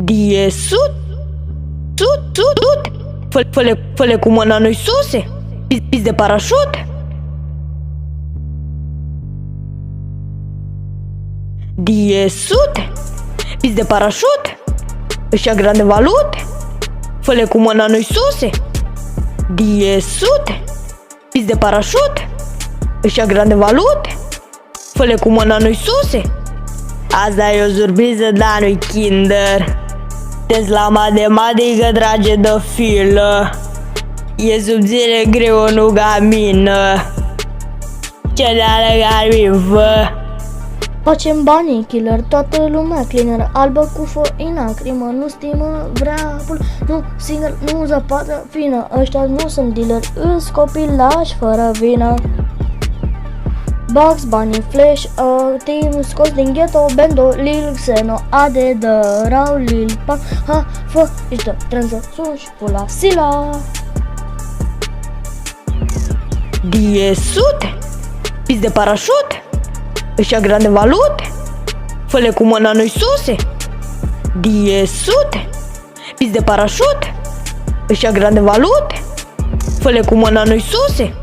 Die sut, sut. Fă-le cu mâna noi suse. Pis de parașut. Die sut, pis de parașut. Își grande valute. Fă-le cu mâna noi suse. Die sut, pis de parașut. Își grande valute. Fă-le cu mâna noi suse. Asta e o surpriză, dar nu-i Kinder. Test la matematică trage de filă. E subțire greu, nu gamină. Ce de-ală garmivă. Facem banii, killer, toată lumea cleaner. Albă cu făină, crimă, nu stimă, vrea pul, nu single, nu zăpadă fină. Ăștia nu sunt dealer, îs copilași fără vină. Bugs Bunny, Flash, team scos din ghetto, Bendo, Lil Xeno, Ade, Dărau, Lil Pac, ha, fă, ești trânză, sus, pula, sila. Die sut, pis de parașut. Își grande valute. Fă-le cu mâna noi suse. Die sut, pis de parașut. Își grande valute. Fă-le cu mâna noi suse.